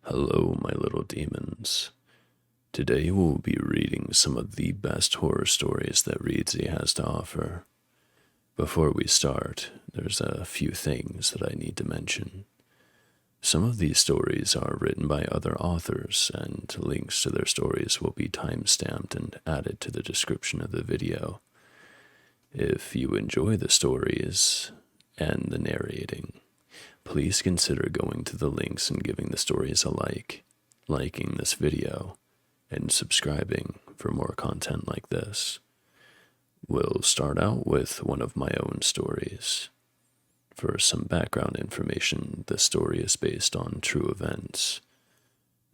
Hello, my little demons. Today we'll be reading some of the best horror stories that Reedsy has to offer. Before we start, there's a few things that I need to mention. Some of these stories are written by other authors, and links to their stories will be timestamped and added to the description of the video. If you enjoy the stories and the narrating, please consider going to the links and giving the stories a like, liking this video, and subscribing for more content like this. We'll start out with one of my own stories. For some background information, the story is based on true events.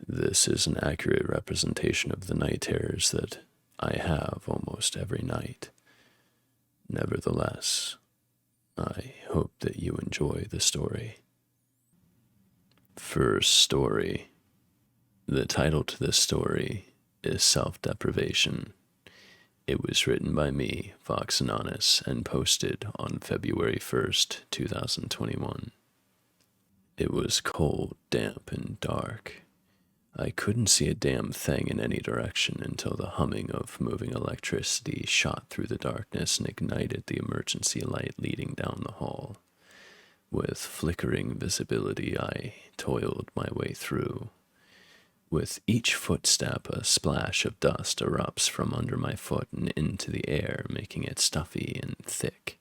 This is an accurate representation of the night terrors that I have almost every night. Nevertheless, I hope that you enjoy the story. First story. The title to this story is Self-Deprivation. It was written by me, Vox Inanis, and posted on February 1st, 2021. It was cold, damp, and dark. I couldn't see a damn thing in any direction until the humming of moving electricity shot through the darkness and ignited the emergency light leading down the hall. With flickering visibility, I toiled my way through. With each footstep, a splash of dust erupts from under my foot and into the air, making it stuffy and thick.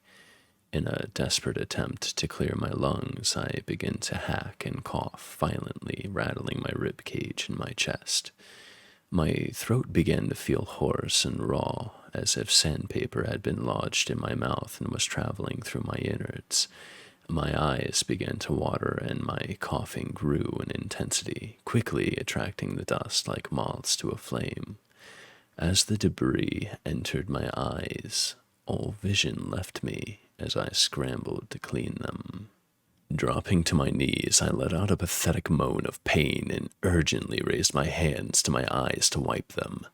In a desperate attempt to clear my lungs, I begin to hack and cough violently, rattling my rib cage and my chest. My throat began to feel hoarse and raw, as if sandpaper had been lodged in my mouth and was traveling through my innards. My eyes began to water and my coughing grew in intensity, quickly attracting the dust like moths to a flame. As the debris entered my eyes, all vision left me as I scrambled to clean them. Dropping to my knees, I let out a pathetic moan of pain and urgently raised my hands to my eyes to wipe them.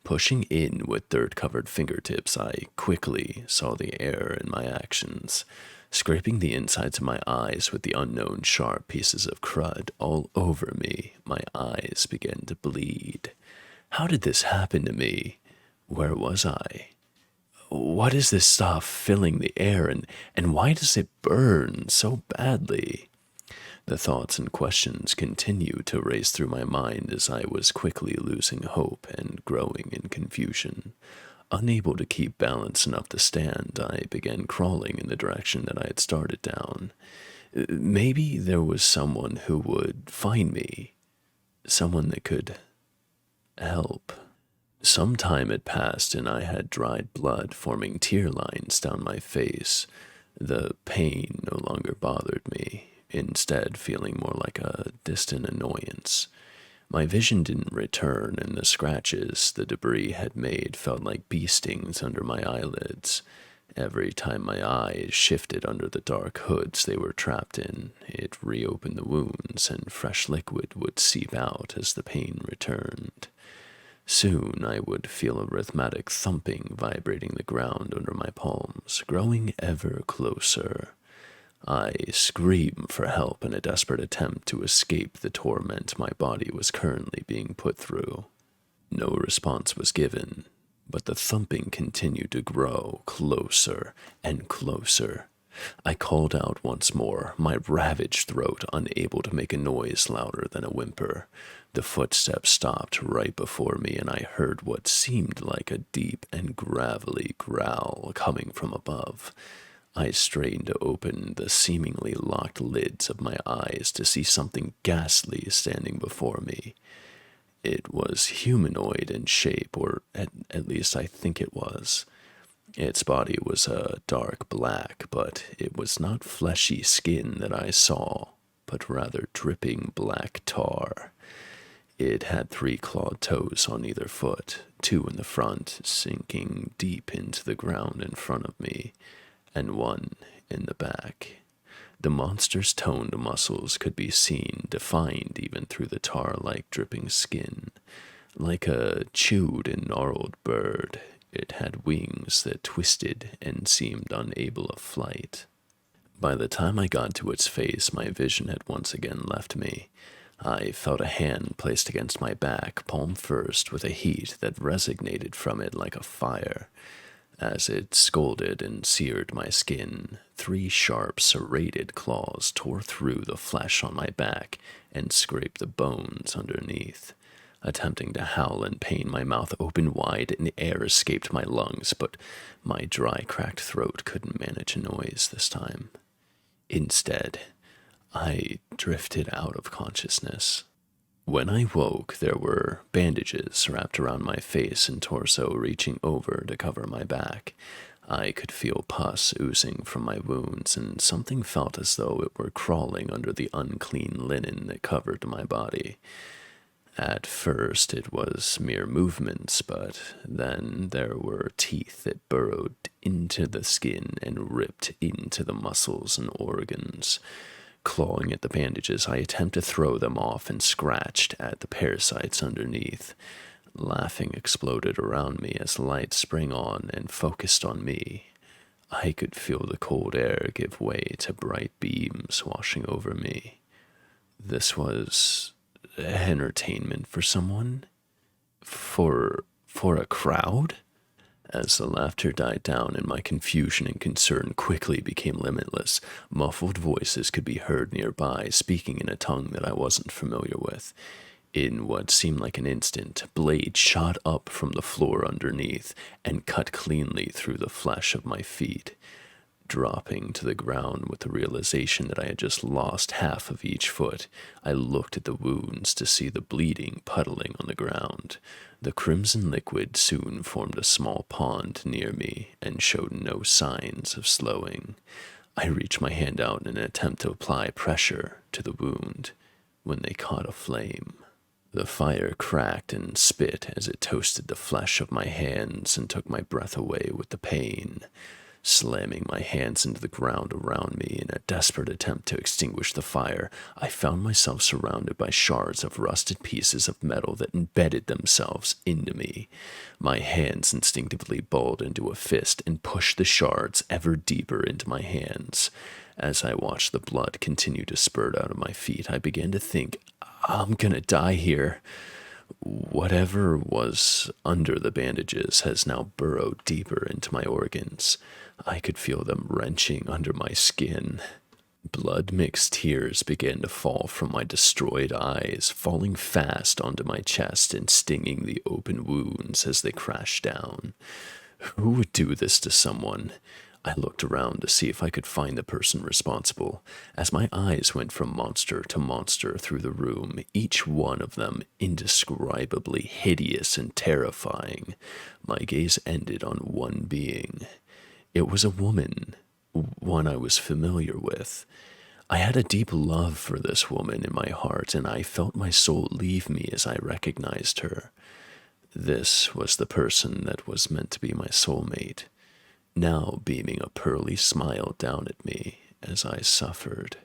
Pushing in with dirt-covered fingertips, I quickly saw the error in my actions. Scraping the insides of my eyes with the unknown sharp pieces of crud all over me, my eyes began to bleed. How did this happen to me? Where was I? What is this stuff filling the air, and why does it burn so badly? The thoughts and questions continued to race through my mind as I was quickly losing hope and growing in confusion. Unable to keep balance enough to stand, I began crawling in the direction that I had started down. Maybe there was someone who would find me, someone that could help. Some time had passed and I had dried blood forming tear lines down my face. The pain no longer bothered me, instead feeling more like a distant annoyance. My vision didn't return, and the scratches the debris had made felt like bee stings under my eyelids. Every time my eyes shifted under the dark hoods they were trapped in, it reopened the wounds, and fresh liquid would seep out as the pain returned. Soon I would feel a rhythmic thumping vibrating the ground under my palms, growing ever closer. I screamed for help in a desperate attempt to escape the torment my body was currently being put through. No response was given, but the thumping continued to grow closer and closer. I called out once more, my ravaged throat unable to make a noise louder than a whimper. The footsteps stopped right before me, and I heard what seemed like a deep and gravelly growl coming from above. I strained to open the seemingly locked lids of my eyes to see something ghastly standing before me. It was humanoid in shape, or at least I think it was. Its body was a dark black, but it was not fleshy skin that I saw, but rather dripping black tar. It had 3 clawed toes on either foot, 2 in the front, sinking deep into the ground in front of me, and 1 in the back. The monster's toned muscles could be seen, defined even through the tar-like dripping skin. Like a chewed and gnarled bird, it had wings that twisted and seemed unable of flight. By the time I got to its face, my vision had once again left me. I felt a hand placed against my back, palm first, with a heat that resonated from it like a fire. As it scalded and seared my skin, 3 sharp, serrated claws tore through the flesh on my back and scraped the bones underneath. Attempting to howl in pain, my mouth opened wide and air escaped my lungs, but my dry, cracked throat couldn't manage a noise this time. Instead, I drifted out of consciousness. When I woke, there were bandages wrapped around my face and torso, reaching over to cover my back. I could feel pus oozing from my wounds, and something felt as though it were crawling under the unclean linen that covered my body. At first, it was mere movements, but then there were teeth that burrowed into the skin and ripped into the muscles and organs. Clawing at the bandages, I attempted to throw them off and scratched at the parasites underneath. Laughing exploded around me as the light sprang on and focused on me. I could feel the cold air give way to bright beams washing over me. This was entertainment for someone? For a crowd? As the laughter died down and my confusion and concern quickly became limitless, muffled voices could be heard nearby, speaking in a tongue that I wasn't familiar with. In what seemed like an instant, blades shot up from the floor underneath and cut cleanly through the flesh of my feet. Dropping to the ground with the realization that I had just lost half of each foot, I looked at the wounds to see the bleeding puddling on the ground. The crimson liquid soon formed a small pond near me and showed no signs of slowing. I reached my hand out in an attempt to apply pressure to the wound when they caught a flame. The fire cracked and spit as it toasted the flesh of my hands and took my breath away with the pain. Slamming my hands into the ground around me in a desperate attempt to extinguish the fire, I found myself surrounded by shards of rusted pieces of metal that embedded themselves into me. My hands instinctively balled into a fist and pushed the shards ever deeper into my hands. As I watched the blood continue to spurt out of my feet, I began to think, I'm gonna die here. Whatever was under the bandages has now burrowed deeper into my organs. I could feel them wrenching under my skin. Blood-mixed tears began to fall from my destroyed eyes, falling fast onto my chest and stinging the open wounds as they crashed down. Who would do this to someone? I looked around to see if I could find the person responsible. As my eyes went from monster to monster through the room, each one of them indescribably hideous and terrifying, my gaze ended on one being. It was a woman, one I was familiar with. I had a deep love for this woman in my heart, and I felt my soul leave me as I recognized her. This was the person that was meant to be my soulmate, now beaming a pearly smile down at me as I suffered.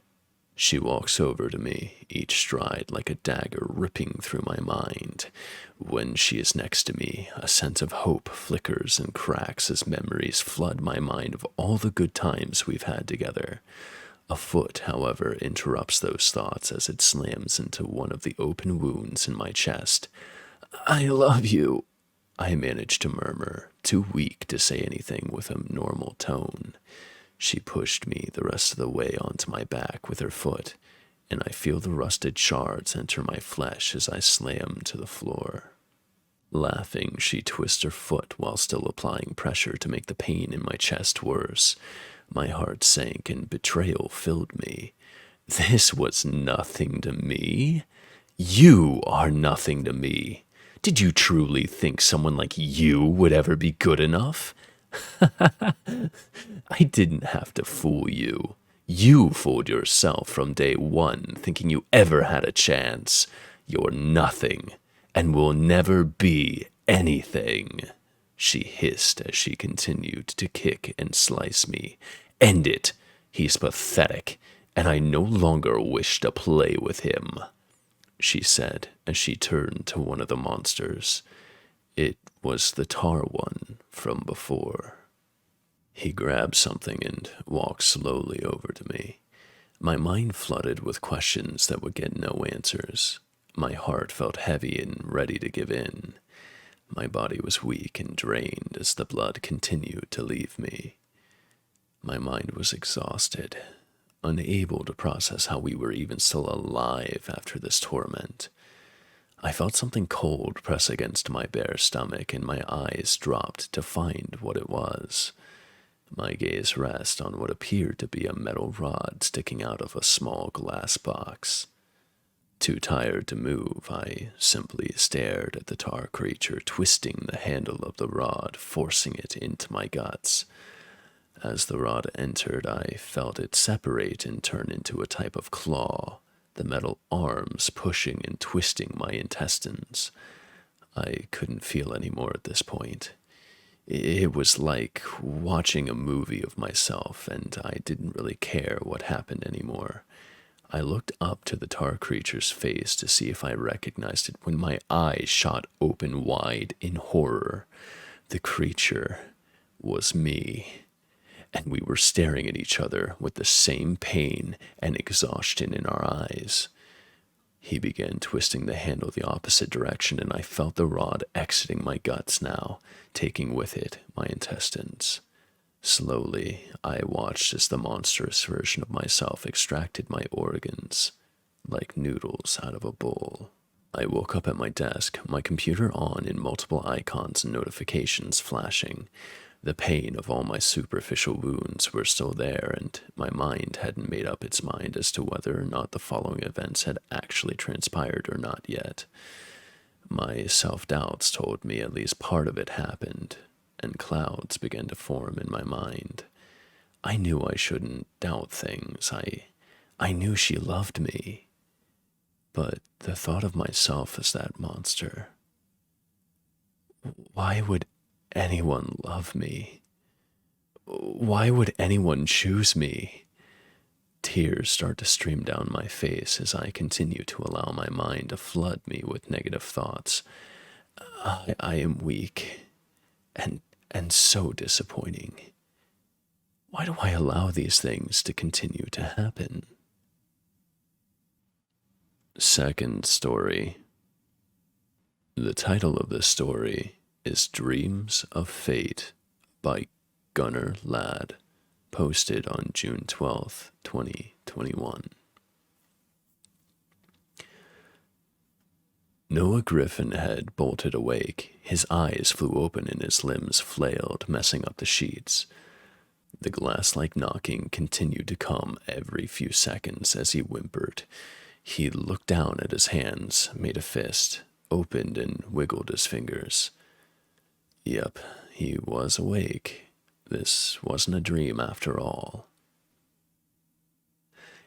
She walks over to me, each stride like a dagger ripping through my mind. When she is next to me, a sense of hope flickers and cracks as memories flood my mind of all the good times we've had together. A foot, however, interrupts those thoughts as it slams into one of the open wounds in my chest. "I love you," I managed to murmur, too weak to say anything with a normal tone. She pushed me the rest of the way onto my back with her foot, and I feel the rusted shards enter my flesh as I slam to the floor. Laughing, she twists her foot while still applying pressure to make the pain in my chest worse. My heart sank and betrayal filled me. This was nothing to me. You are nothing to me. Did you truly think someone like you would ever be good enough? I didn't have to fool you. You fooled yourself from day one, thinking you ever had a chance. You're nothing, and will never be anything, she hissed as she continued to kick and slice me. End it. He's pathetic, and I no longer wish to play with him, she said as she turned to one of the monsters. It was the tar one from before. He grabbed something and walked slowly over to me. My mind flooded with questions that would get no answers. My heart felt heavy and ready to give in. My body was weak and drained as the blood continued to leave me. My mind was exhausted, unable to process how we were even still alive after this torment. I felt something cold press against my bare stomach, and my eyes dropped to find what it was. My gaze rested on what appeared to be a metal rod sticking out of a small glass box. Too tired to move, I simply stared at the tar creature twisting the handle of the rod, forcing it into my guts. As the rod entered, I felt it separate and turn into a type of claw, the metal arms pushing and twisting my intestines. I couldn't feel any more at this point. It was like watching a movie of myself, and I didn't really care what happened anymore. I looked up to the tar creature's face to see if I recognized it when my eyes shot open wide in horror. The creature was me, and we were staring at each other with the same pain and exhaustion in our eyes. He began twisting the handle the opposite direction, and I felt the rod exiting my guts now, taking with it my intestines. Slowly, I watched as the monstrous version of myself extracted my organs, like noodles out of a bowl. I woke up at my desk, my computer on and multiple icons and notifications flashing. The pain of all my superficial wounds were still there, and my mind hadn't made up its mind as to whether or not the following events had actually transpired or not yet. My self-doubts told me at least part of it happened, and clouds began to form in my mind. I knew I shouldn't doubt things. I knew she loved me. But the thought of myself as that monster. Why would anyone love me? Why would anyone choose me? Tears start to stream down my face as I continue to allow my mind to flood me with negative thoughts. I am weak and so disappointing. Why do I allow these things to continue to happen? Second story. The title of this story is Dreams of Fate by Gunnar Ladd, posted on June 12th, 2021. Noah Griffin had bolted awake. His eyes flew open and his limbs flailed, messing up the sheets. The glass-like knocking continued to come every few seconds as he whimpered. He looked down at his hands, made a fist, opened and wiggled his fingers. Yep, he was awake. This wasn't a dream after all.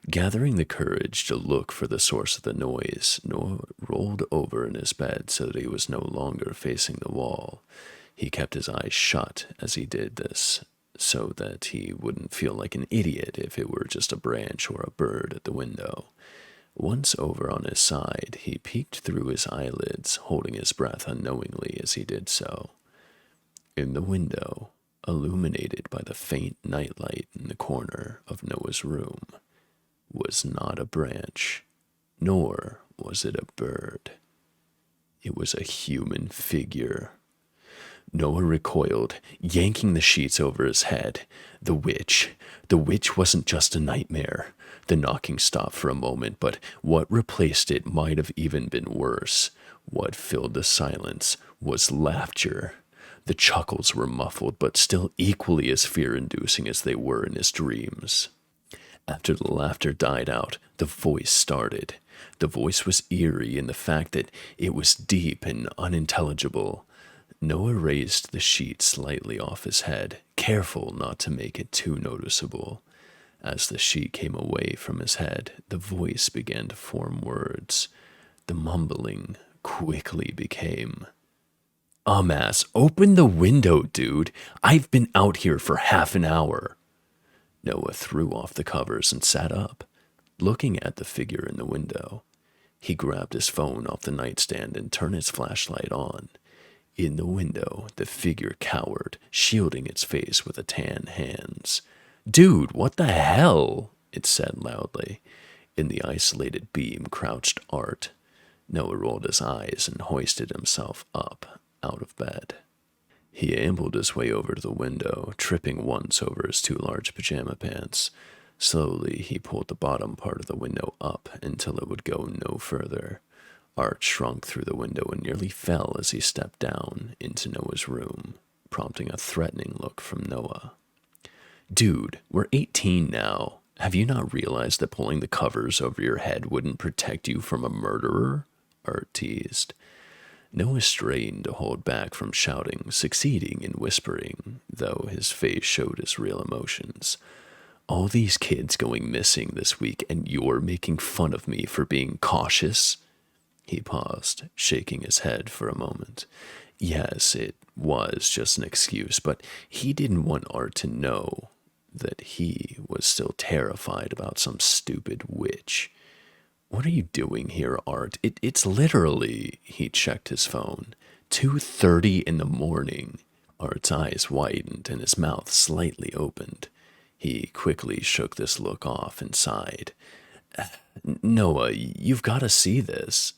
Gathering the courage to look for the source of the noise, Noah rolled over in his bed so that he was no longer facing the wall. He kept his eyes shut as he did this, so that he wouldn't feel like an idiot if it were just a branch or a bird at the window. Once over on his side, he peeked through his eyelids, holding his breath unknowingly as he did so. In the window, illuminated by the faint nightlight in the corner of Noah's room, was not a branch, nor was it a bird. It was a human figure. Noah recoiled, yanking the sheets over his head. The witch wasn't just a nightmare. The knocking stopped for a moment, but what replaced it might have even been worse. What filled the silence was laughter. The chuckles were muffled, but still equally as fear-inducing as they were in his dreams. After the laughter died out, the voice started. The voice was eerie in the fact that it was deep and unintelligible. Noah raised the sheet slightly off his head, careful not to make it too noticeable. As the sheet came away from his head, the voice began to form words. The mumbling quickly became, "Ass, open the window, dude. I've been out here for half an hour." Noah threw off the covers and sat up, looking at the figure in the window. He grabbed his phone off the nightstand and turned his flashlight on. In the window, the figure cowered, shielding its face with a tan hands. "Dude, what the hell?" it said loudly. In the isolated beam crouched Art. Noah rolled his eyes and hoisted himself up out of bed. He ambled his way over to the window, tripping once over his too large pajama pants. Slowly, he pulled the bottom part of the window up until it would go no further. Art shrunk through the window and nearly fell as he stepped down into Noah's room, prompting a threatening look from Noah. Dude, we're 18 now. Have you not realized that pulling the covers over your head wouldn't protect you from a murderer? Art teased. Noah strained to hold back from shouting, succeeding in whispering, though his face showed his real emotions. All these kids going missing this week, and you're making fun of me for being cautious? He paused, shaking his head for a moment. Yes, it was just an excuse, but he didn't want Art to know that he was still terrified about some stupid witch. What are you doing here, Art? It's literally, he checked his phone, 2:30 in the morning. Art's eyes widened and his mouth slightly opened. He quickly shook this look off and sighed. Noah, you've got to see this.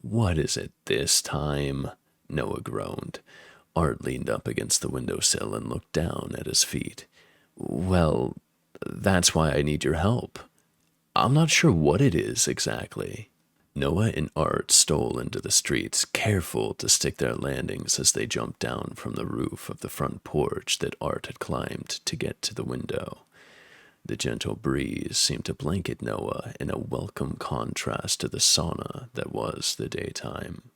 What is it this time? Noah groaned. Art leaned up against the windowsill and looked down at his feet. Well, that's why I need your help. I'm not sure what it is exactly. Noah and Art stole into the streets, careful to stick their landings as they jumped down from the roof of the front porch that Art had climbed to get to the window. The gentle breeze seemed to blanket Noah in a welcome contrast to the sauna that was the daytime.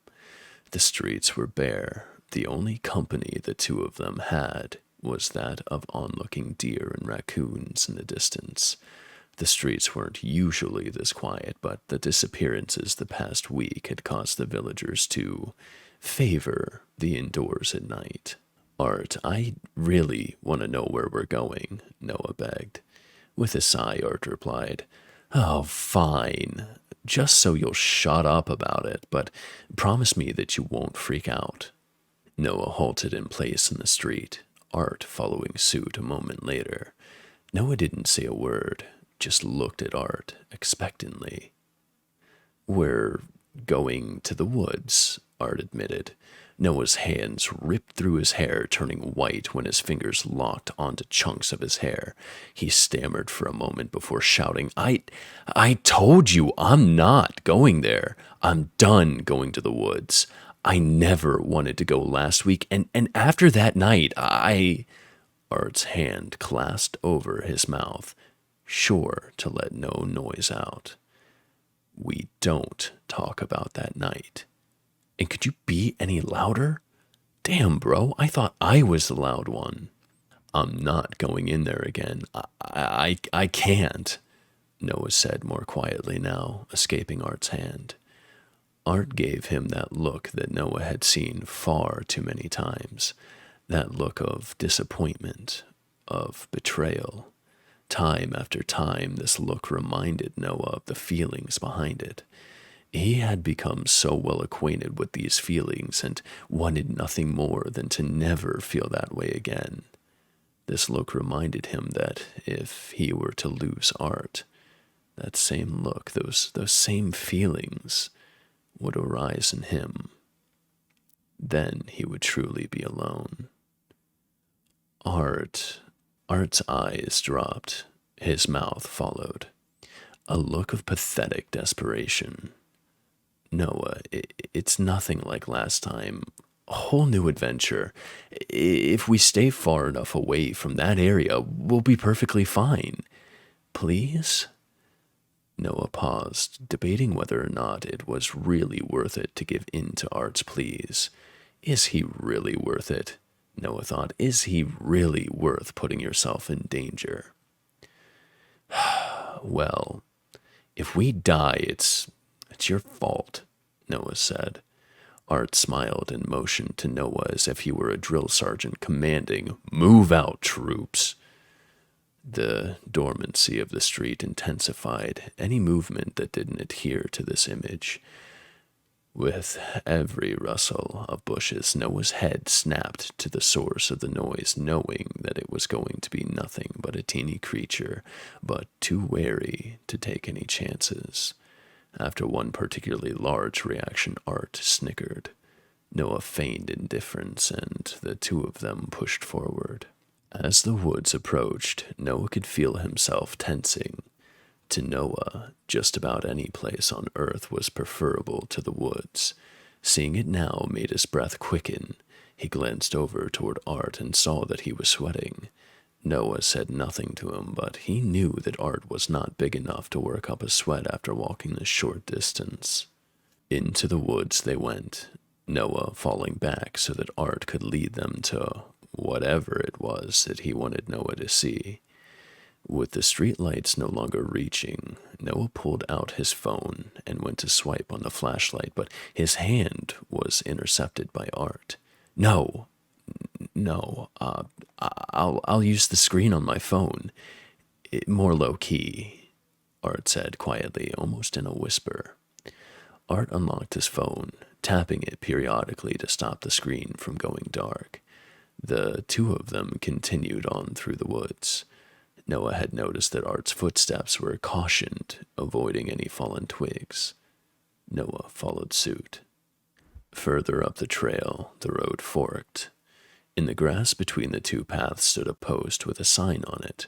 The streets were bare. The only company the two of them had was that of onlooking deer and raccoons in the distance. The streets weren't usually this quiet, but the disappearances the past week had caused the villagers to favor the indoors at night. Art, I really want to know where we're going, Noah begged. With a sigh, Art replied, Oh, fine. Just so you'll shut up about it, but promise me that you won't freak out. Noah halted in place in the street, Art following suit a moment later. Noah didn't say a word, just looked at Art expectantly. We're going to the woods, Art admitted. Noah's hands ripped through his hair, turning white when his fingers locked onto chunks of his hair. He stammered for a moment before shouting, I told you I'm not going there. I'm done going to the woods. I never wanted to go last week, and after that night, Art's hand clasped over his mouth, sure to let no noise out. We don't talk about that night. And could you be any louder? Damn, bro, I thought I was the loud one. I'm not going in there again. I can't, Noah said more quietly now, escaping Art's hand. Art gave him that look that Noah had seen far too many times, that look of disappointment, of betrayal. Time after time, this look reminded Noah of the feelings behind it. He had become so well acquainted with these feelings and wanted nothing more than to never feel that way again. This look reminded him that if he were to lose Art, that same look, those same feelings would arise in him. Then he would truly be alone. Art's eyes dropped. His mouth followed. A look of pathetic desperation. Noah, it's nothing like last time. A whole new adventure. If we stay far enough away from that area, we'll be perfectly fine. Please? Noah paused, debating whether or not it was really worth it to give in to Art's pleas. Is he really worth it? Noah thought, is he really worth putting yourself in danger? Well, if we die, it's your fault, Noah said. Art smiled and motioned to Noah as if he were a drill sergeant commanding, Move out, troops. The dormancy of the street intensified any movement that didn't adhere to this image. With every rustle of bushes, Noah's head snapped to the source of the noise, knowing that it was going to be nothing but a teeny creature, but too wary to take any chances. After one particularly large reaction, Art snickered. Noah feigned indifference, and the two of them pushed forward. As the woods approached, Noah could feel himself tensing. To Noah, just about any place on Earth was preferable to the woods. Seeing it now made his breath quicken. He glanced over toward Art and saw that he was sweating. Noah said nothing to him, but he knew that Art was not big enough to work up a sweat after walking this short distance. Into the woods they went, Noah falling back so that Art could lead them to whatever it was that he wanted Noah to see. With the street lights no longer reaching, Noah pulled out his phone and went to swipe on the flashlight, but his hand was intercepted by Art. No, no, I'll use the screen on my phone. More low-key, Art said quietly, almost in a whisper. Art unlocked his phone, tapping it periodically to stop the screen from going dark. The two of them continued on through the woods. Noah had noticed that Art's footsteps were cautioned, avoiding any fallen twigs. Noah followed suit. Further up the trail, the road forked. In the grass between the two paths stood a post with a sign on it.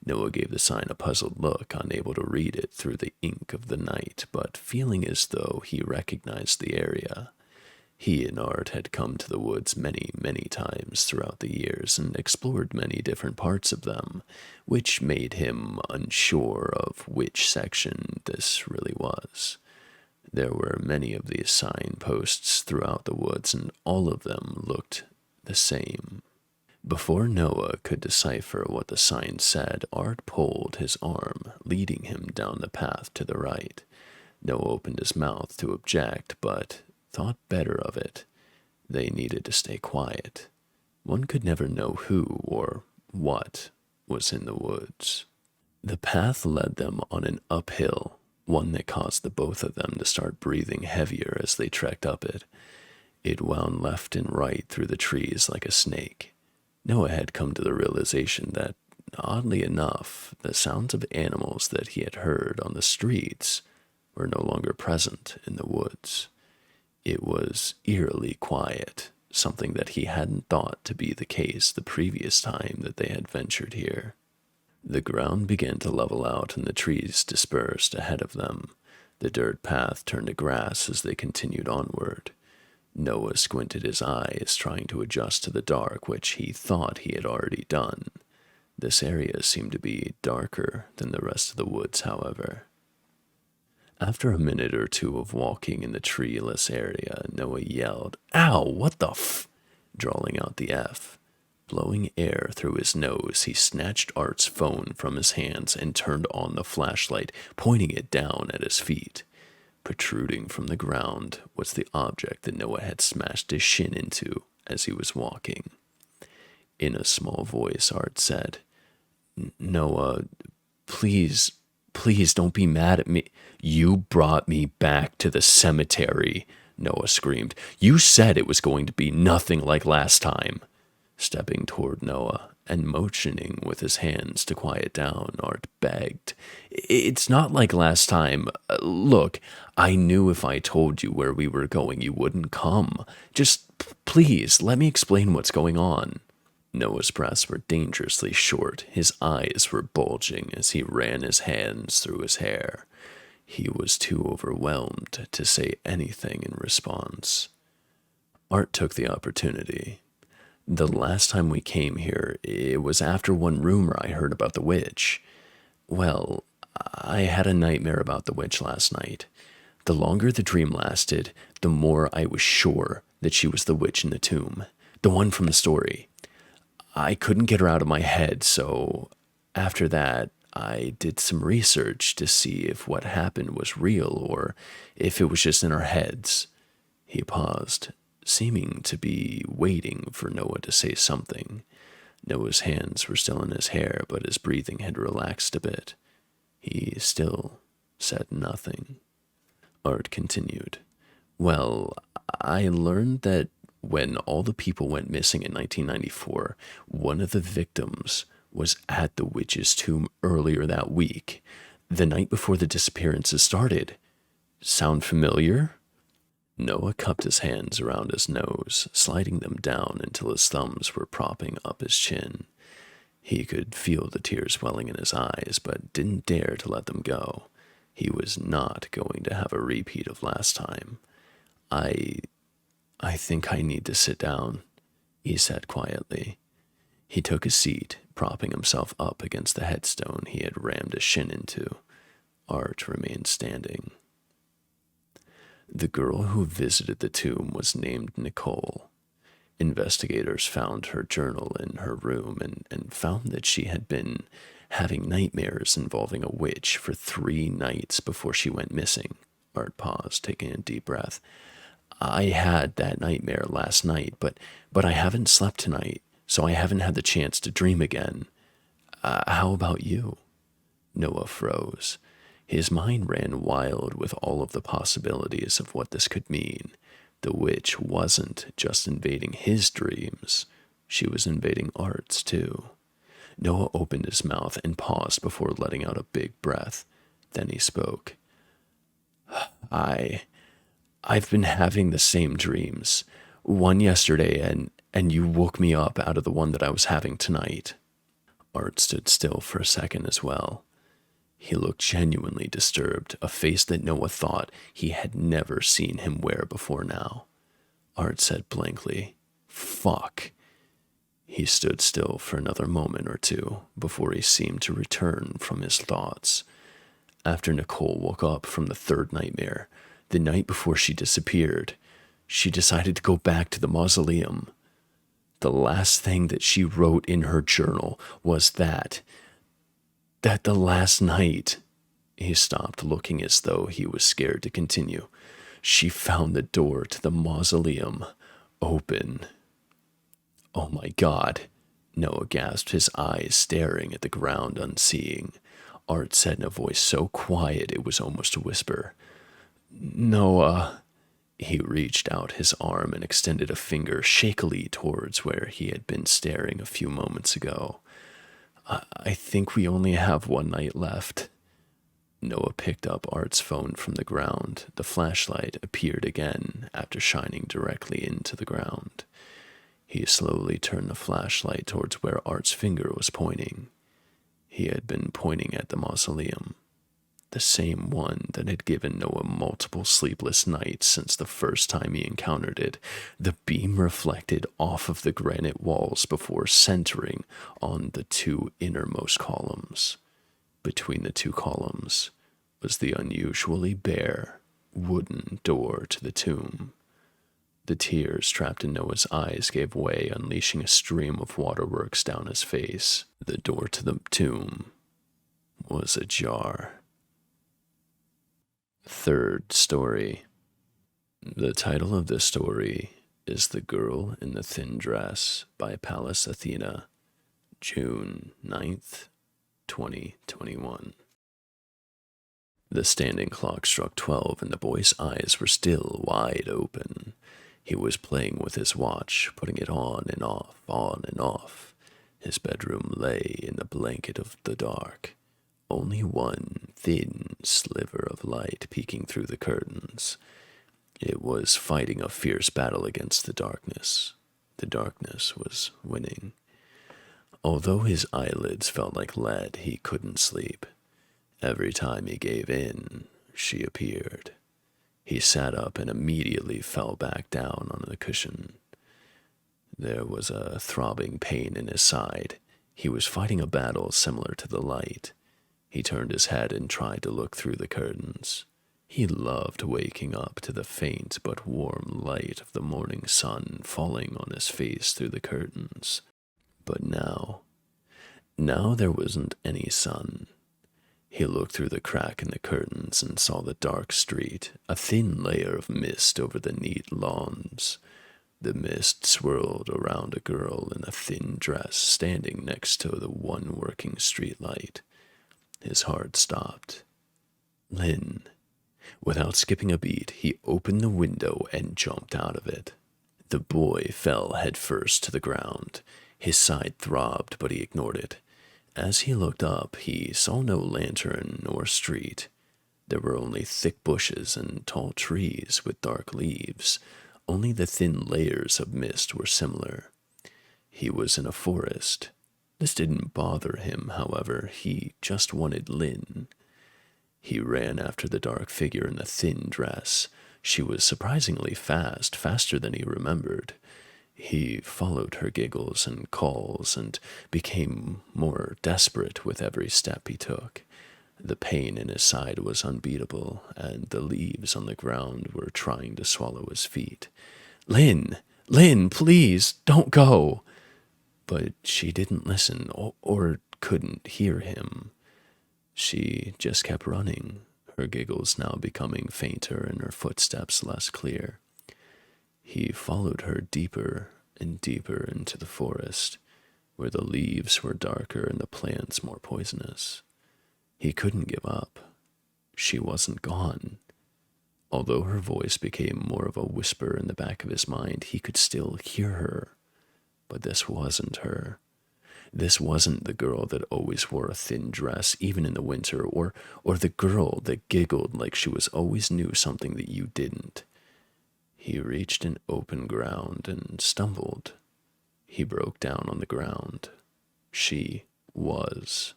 Noah gave the sign a puzzled look, unable to read it through the ink of the night, but feeling as though he recognized the area. He and Art had come to the woods many, many times throughout the years and explored many different parts of them, which made him unsure of which section this really was. There were many of these signposts throughout the woods, and all of them looked the same. Before Noah could decipher what the sign said, Art pulled his arm, leading him down the path to the right. Noah opened his mouth to object, but thought better of it. They needed to stay quiet. One could never know who or what was in the woods. The path led them on an uphill, one that caused the both of them to start breathing heavier as they trekked up it. It wound left and right through the trees like a snake. Noah had come to the realization that, oddly enough, the sounds of animals that he had heard on the streets were no longer present in the woods. It was eerily quiet, something that he hadn't thought to be the case the previous time that they had ventured here. The ground began to level out and the trees dispersed ahead of them. The dirt path turned to grass as they continued onward. Noah squinted his eyes, trying to adjust to the dark, which he thought he had already done. This area seemed to be darker than the rest of the woods, however. After a minute or two of walking in the treeless area, Noah yelled, "Ow, what the f—" drawling out the F. Blowing air through his nose, he snatched Art's phone from his hands and turned on the flashlight, pointing it down at his feet. Protruding from the ground was the object that Noah had smashed his shin into as he was walking. In a small voice, Art said, "Noah, please don't be mad at me." "You brought me back to the cemetery," Noah screamed. "You said it was going to be nothing like last time." Stepping toward Noah and motioning with his hands to quiet down, Art begged, "It's not like last time. Look, I knew if I told you where we were going, you wouldn't come. Just please, let me explain what's going on." Noah's breaths were dangerously short. His eyes were bulging as he ran his hands through his hair. He was too overwhelmed to say anything in response. Art took the opportunity. "The last time we came here, it was after one rumor I heard about the witch. Well, I had a nightmare about the witch last night. The longer the dream lasted, the more I was sure that she was the witch in the tomb, the one from the story. I couldn't get her out of my head, so after that, I did some research to see if what happened was real or if it was just in our heads." He paused, seeming to be waiting for Noah to say something. Noah's hands were still in his hair, but his breathing had relaxed a bit. He still said nothing. Art continued, Well, I learned that when all the people went missing in 1994, one of the victims was at the witch's tomb earlier that week, the night before the disappearances started. Sound familiar? Noah cupped his hands around his nose, sliding them down until his thumbs were propping up his chin. He could feel the tears welling in his eyes, but didn't dare to let them go. He was not going to have a repeat of last time. I I think I need to sit down, he said quietly. He took a seat, propping himself up against the headstone he had rammed his shin into. Art remained standing. The girl who visited the tomb was named Nicole. Investigators found her journal in her room and found that she had been having nightmares involving a witch for 3 nights before she went missing. Art paused, taking a deep breath. I had that nightmare last night, but I haven't slept tonight, so I haven't had the chance to dream again. How about you? Noah froze. His mind ran wild with all of the possibilities of what this could mean. The witch wasn't just invading his dreams, she was invading Art's too. Noah opened his mouth and paused before letting out a big breath. Then he spoke. I've been having the same dreams. One yesterday, and you woke me up out of the one that I was having tonight. Art stood still for a second as well. He looked genuinely disturbed, a face that Noah thought he had never seen him wear before now. Art said blankly, "Fuck." He stood still for another moment or two before he seemed to return from his thoughts. After Nicole woke up from the third nightmare, the night before she disappeared, she decided to go back to the mausoleum. The last thing that she wrote in her journal was that the last night, he stopped, looking as though he was scared to continue. She found the door to the mausoleum open. Oh my God, Noah gasped, his eyes staring at the ground unseeing. Art said in a voice so quiet it was almost a whisper. Noah. He reached out his arm and extended a finger shakily towards where he had been staring a few moments ago. I think we only have one night left. Noah picked up Art's phone from the ground. The flashlight appeared again after shining directly into the ground. He slowly turned the flashlight towards where Art's finger was pointing. He had been pointing at the mausoleum, the same one that had given Noah multiple sleepless nights since the first time he encountered it. The beam reflected off of the granite walls before centering on the 2 innermost columns. Between the 2 columns was the unusually bare wooden door to the tomb. The tears trapped in Noah's eyes gave way, unleashing a stream of waterworks down his face. The door to the tomb was ajar. Third story. The title of this story is The Girl in the Thin Dress by Pallas Athena, June 9th, 2021. The standing clock struck 12 and the boy's eyes were still wide open. He was playing with his watch, putting it on and off, on and off. His bedroom lay in the blanket of the dark. Only one thin sliver of light peeking through the curtains. It was fighting a fierce battle against the darkness. The darkness was winning. Although his eyelids felt like lead, he couldn't sleep. Every time he gave in, she appeared. He sat up and immediately fell back down on the cushion. There was a throbbing pain in his side. He was fighting a battle similar to the light. He turned his head and tried to look through the curtains. He loved waking up to the faint but warm light of the morning sun falling on his face through the curtains. But now there wasn't any sun. He looked through the crack in the curtains and saw the dark street, a thin layer of mist over the neat lawns. The mist swirled around a girl in a thin dress standing next to the one working streetlight. His heart stopped. Lynn. Without skipping a beat, he opened the window and jumped out of it. The boy fell headfirst to the ground. His side throbbed, but he ignored it. As he looked up, he saw no lantern nor street. There were only thick bushes and tall trees with dark leaves. Only the thin layers of mist were similar. He was in a forest. This didn't bother him, however. He just wanted Lynn. He ran after the dark figure in the thin dress. She was surprisingly fast, faster than he remembered. He followed her giggles and calls and became more desperate with every step he took. The pain in his side was unbeatable, and the leaves on the ground were trying to swallow his feet. "Lynn! Lynn, please, don't go!" But she didn't listen or couldn't hear him. She just kept running, her giggles now becoming fainter and her footsteps less clear. He followed her deeper and deeper into the forest, where the leaves were darker and the plants more poisonous. He couldn't give up. She wasn't gone. Although her voice became more of a whisper in the back of his mind, he could still hear her. But this wasn't her. This wasn't the girl that always wore a thin dress, even in the winter, or the girl that giggled like she was always knew something that you didn't. He reached an open ground and stumbled. He broke down on the ground. She was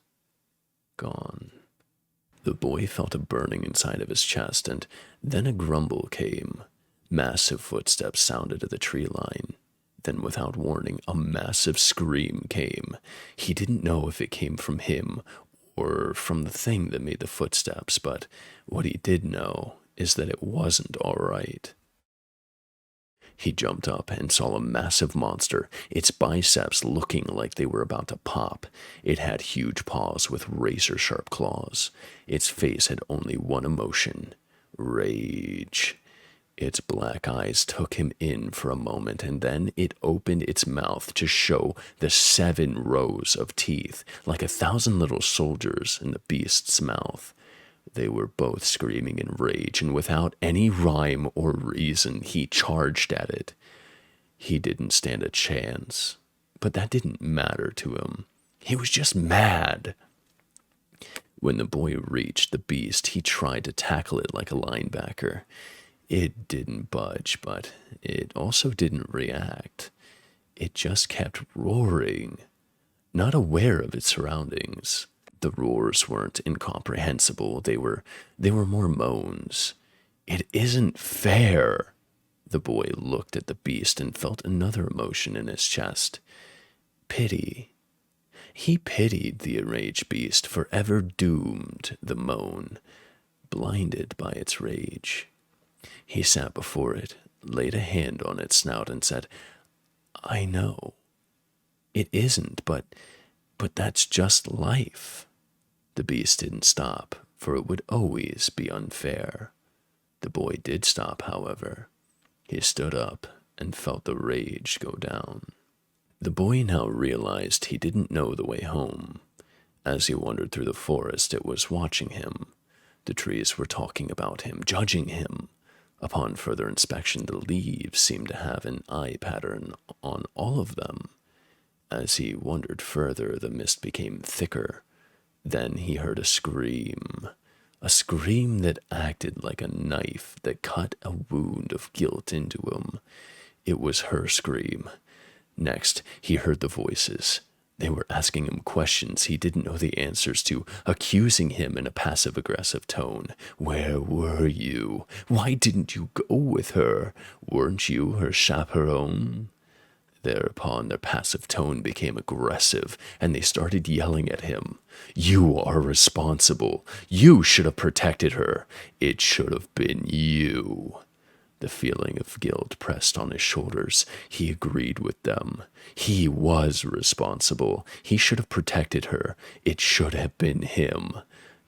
gone. The boy felt a burning inside of his chest, and then a grumble came. Massive footsteps sounded at the tree line. Then, without warning, a massive scream came. He didn't know if it came from him or from the thing that made the footsteps, but what he did know is that it wasn't all right. He jumped up and saw a massive monster, its biceps looking like they were about to pop. It had huge paws with razor-sharp claws. Its face had only one emotion: rage. Its black eyes took him in for a moment, and then it opened its mouth to show the 7 rows of teeth, like 1,000 little soldiers in the beast's mouth. They were both screaming in rage, and without any rhyme or reason, he charged at it. He didn't stand a chance, but that didn't matter to him. He was just mad. When the boy reached the beast, he tried to tackle it like a linebacker. It didn't budge, but it also didn't react. It just kept roaring, not aware of its surroundings. The roars weren't incomprehensible. They were more moans. "It isn't fair." The boy looked at the beast and felt another emotion in his chest: pity. He pitied the enraged beast, forever doomed the moan, blinded by its rage. He sat before it, laid a hand on its snout, and said, "I know. It isn't, but that's just life." The beast didn't stop, for it would always be unfair. The boy did stop, however. He stood up and felt the rage go down. The boy now realized he didn't know the way home. As he wandered through the forest, it was watching him. The trees were talking about him, judging him. Upon further inspection, the leaves seemed to have an eye pattern on all of them. As he wandered further, the mist became thicker. Then he heard a scream that acted like a knife that cut a wound of guilt into him. It was her scream. Next, he heard the voices. They were asking him questions he didn't know the answers to, accusing him in a passive-aggressive tone. "Where were you? Why didn't you go with her? Weren't you her chaperone?" Thereupon, their passive tone became aggressive, and they started yelling at him. "You are responsible. You should have protected her. It should have been you." The feeling of guilt pressed on his shoulders. He agreed with them. He was responsible. He should have protected her. It should have been him.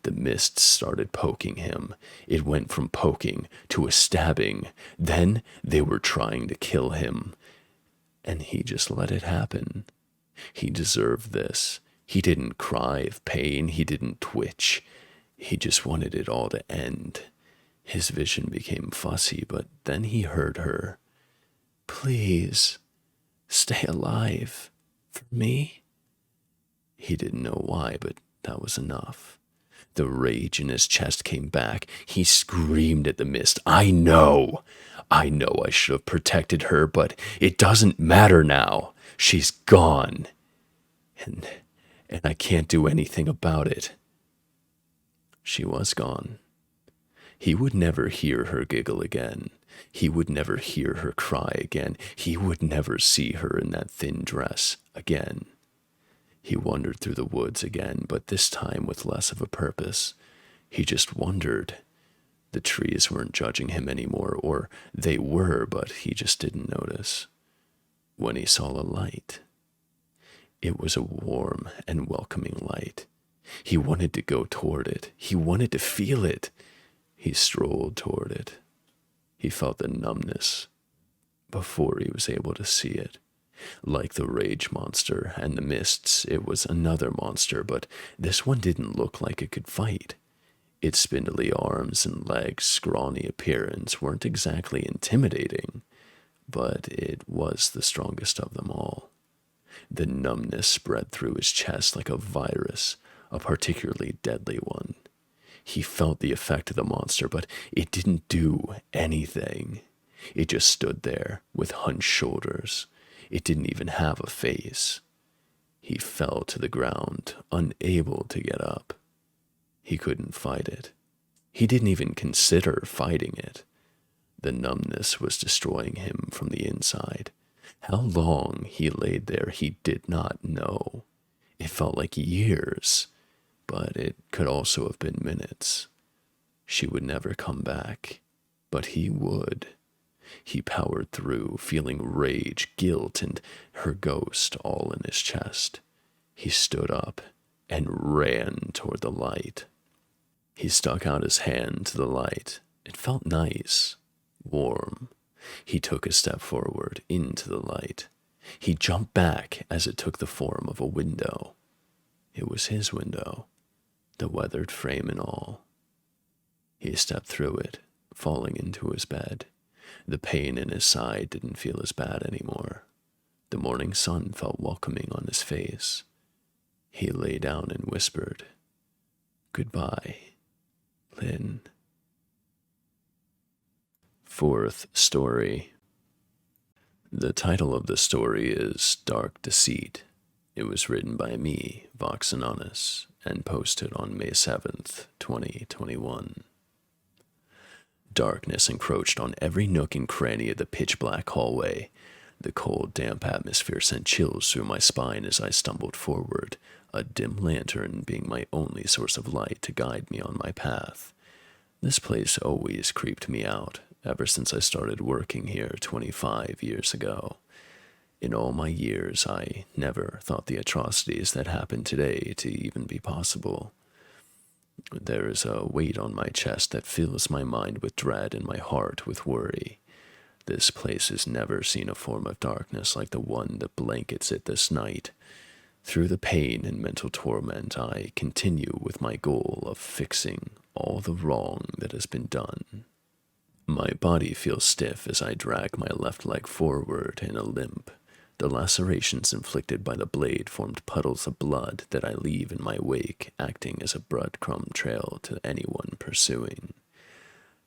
The mist started poking him. It went from poking to a stabbing. Then they were trying to kill him. And he just let it happen. He deserved this. He didn't cry of pain. He didn't twitch. He just wanted it all to end. His vision became fussy, but then he heard her. "Please, stay alive. For me?" He didn't know why, but that was enough. The rage in his chest came back. He screamed at the mist. I know I should have protected her, but it doesn't matter now. She's gone. And I can't do anything about it." She was gone. He would never hear her giggle again. He would never hear her cry again. He would never see her in that thin dress again. He wandered through the woods again, but this time with less of a purpose. He just wandered. The trees weren't judging him anymore, or they were, but he just didn't notice. When he saw a light, it was a warm and welcoming light. He wanted to go toward it. He wanted to feel it. He strolled toward it. He felt the numbness before he was able to see it. Like the rage monster and the mists, it was another monster, but this one didn't look like it could fight. Its spindly arms and legs, scrawny appearance weren't exactly intimidating, but it was the strongest of them all. The numbness spread through his chest like a virus, a particularly deadly one. He felt the effect of the monster, but it didn't do anything. It just stood there with hunched shoulders. It didn't even have a face. He fell to the ground, unable to get up. He couldn't fight it. He didn't even consider fighting it. The numbness was destroying him from the inside. How long he laid there, he did not know. It felt like years, but it could also have been minutes. She would never come back, but he would. He powered through, feeling rage, guilt, and her ghost all in his chest. He stood up and ran toward the light. He stuck out his hand to the light. It felt nice, warm. He took a step forward into the light. He jumped back as it took the form of a window. It was his window, the weathered frame and all. He stepped through it, falling into his bed. The pain in his side didn't feel as bad anymore. The morning sun felt welcoming on his face. He lay down and whispered, "Goodbye, Lynn." Fourth story. The title of the story is Dark Deceit. It was written by me, Vox Inanis, and posted on May 7th, 2021. Darkness encroached on every nook and cranny of the pitch-black hallway. The cold, damp atmosphere sent chills through my spine as I stumbled forward, a dim lantern being my only source of light to guide me on my path. This place always creeped me out, ever since I started working here 25 years ago. In all my years, I never thought the atrocities that happen today to even be possible. There is a weight on my chest that fills my mind with dread and my heart with worry. This place has never seen a form of darkness like the one that blankets it this night. Through the pain and mental torment, I continue with my goal of fixing all the wrong that has been done. My body feels stiff as I drag my left leg forward in a limp. The lacerations inflicted by the blade formed puddles of blood that I leave in my wake, acting as a breadcrumb trail to anyone pursuing.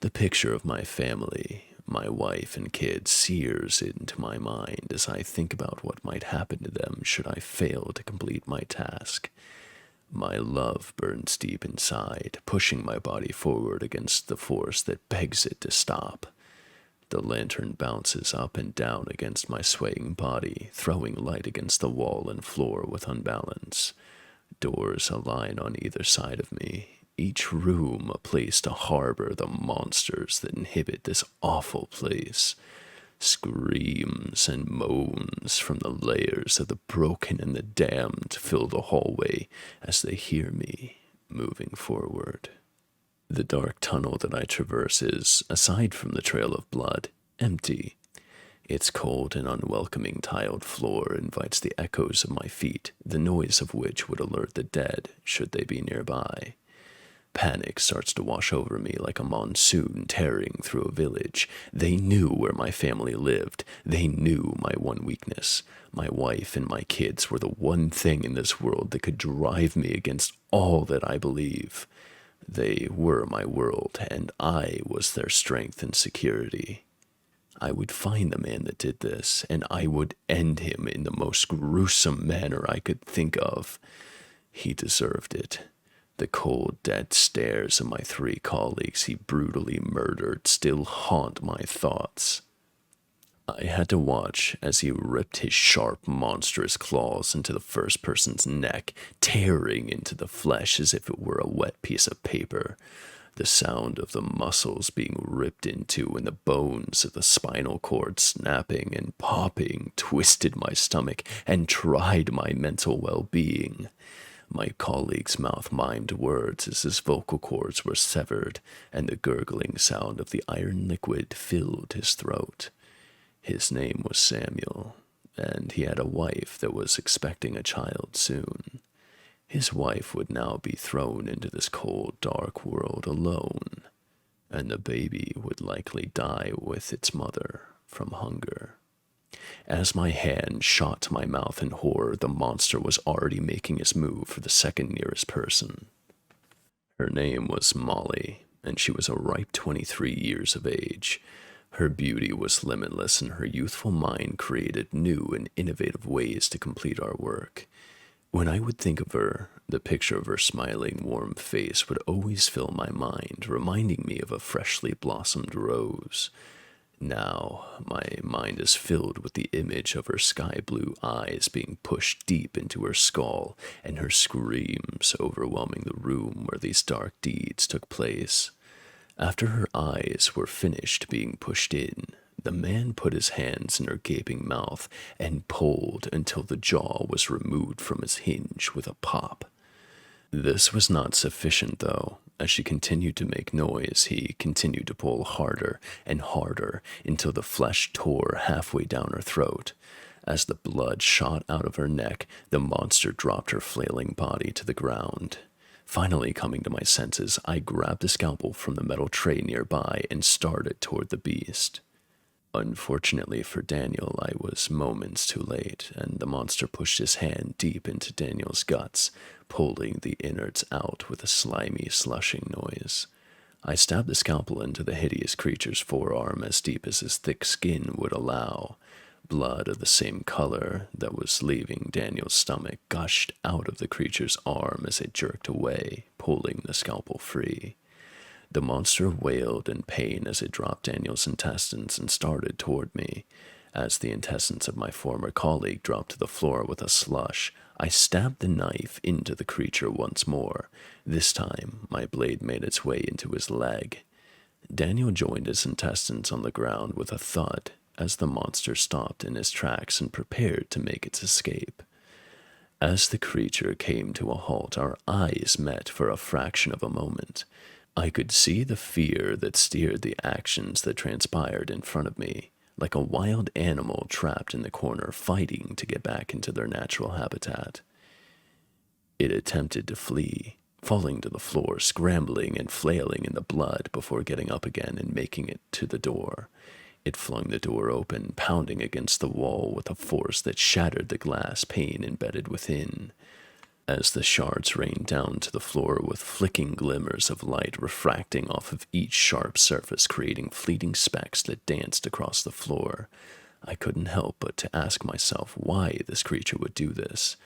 The picture of my family, my wife and kids, sears into my mind as I think about what might happen to them should I fail to complete my task. My love burns deep inside, pushing my body forward against the force that begs it to stop. The lantern bounces up and down against my swaying body, throwing light against the wall and floor with unbalance. Doors align on either side of me, each room a place to harbor the monsters that inhabit this awful place. Screams and moans from the layers of the broken and the damned fill the hallway as they hear me moving forward. The dark tunnel that I traverse is, aside from the trail of blood, empty. Its cold and unwelcoming tiled floor invites the echoes of my feet, the noise of which would alert the dead should they be nearby. Panic starts to wash over me like a monsoon tearing through a village. They knew where my family lived. They knew my one weakness. My wife and my kids were the one thing in this world that could drive me against all that I believe. They were my world, and I was their strength and security. I would find the man that did this, and I would end him in the most gruesome manner I could think of. He deserved it. The cold, dead stares of my 3 colleagues he brutally murdered still haunt my thoughts. I had to watch as he ripped his sharp, monstrous claws into the first person's neck, tearing into the flesh as if it were a wet piece of paper. The sound of the muscles being ripped into and the bones of the spinal cord snapping and popping twisted my stomach and tried my mental well-being. My colleague's mouth mimed words as his vocal cords were severed, and the gurgling sound of the iron liquid filled his throat. His name was Samuel, and he had a wife that was expecting a child soon. His wife would now be thrown into this cold, dark world alone, and the baby would likely die with its mother from hunger. As my hand shot to my mouth in horror, the monster was already making his move for the second nearest person. Her name was Molly, and she was a ripe 23 years of age. Her beauty was limitless, and her youthful mind created new and innovative ways to complete our work. When I would think of her, the picture of her smiling, warm face would always fill my mind, reminding me of a freshly blossomed rose. Now, my mind is filled with the image of her sky-blue eyes being pushed deep into her skull, and her screams overwhelming the room where these dark deeds took place. After her eyes were finished being pushed in, the man put his hands in her gaping mouth and pulled until the jaw was removed from its hinge with a pop. This was not sufficient, though. As she continued to make noise, he continued to pull harder and harder until the flesh tore halfway down her throat. As the blood shot out of her neck, the monster dropped her flailing body to the ground. Finally coming to my senses, I grabbed a scalpel from the metal tray nearby and started toward the beast. Unfortunately for Daniel, I was moments too late, and the monster pushed his hand deep into Daniel's guts, pulling the innards out with a slimy, slushing noise. I stabbed the scalpel into the hideous creature's forearm as deep as his thick skin would allow. Blood of the same color that was leaving Daniel's stomach gushed out of the creature's arm as it jerked away, pulling the scalpel free. The monster wailed in pain as it dropped Daniel's intestines and started toward me. As the intestines of my former colleague dropped to the floor with a slush, I stabbed the knife into the creature once more. This time, my blade made its way into his leg. Daniel joined his intestines on the ground with a thud as the monster stopped in his tracks and prepared to make its escape. As the creature came to a halt, our eyes met for a fraction of a moment. I could see the fear that steered the actions that transpired in front of me, like a wild animal trapped in the corner fighting to get back into their natural habitat. It attempted to flee, falling to the floor, scrambling and flailing in the blood before getting up again and making it to the door. It flung the door open, pounding against the wall with a force that shattered the glass pane embedded within. As the shards rained down to the floor with flicking glimmers of light refracting off of each sharp surface, creating fleeting specks that danced across the floor, I couldn't help but to ask myself why this creature would do this.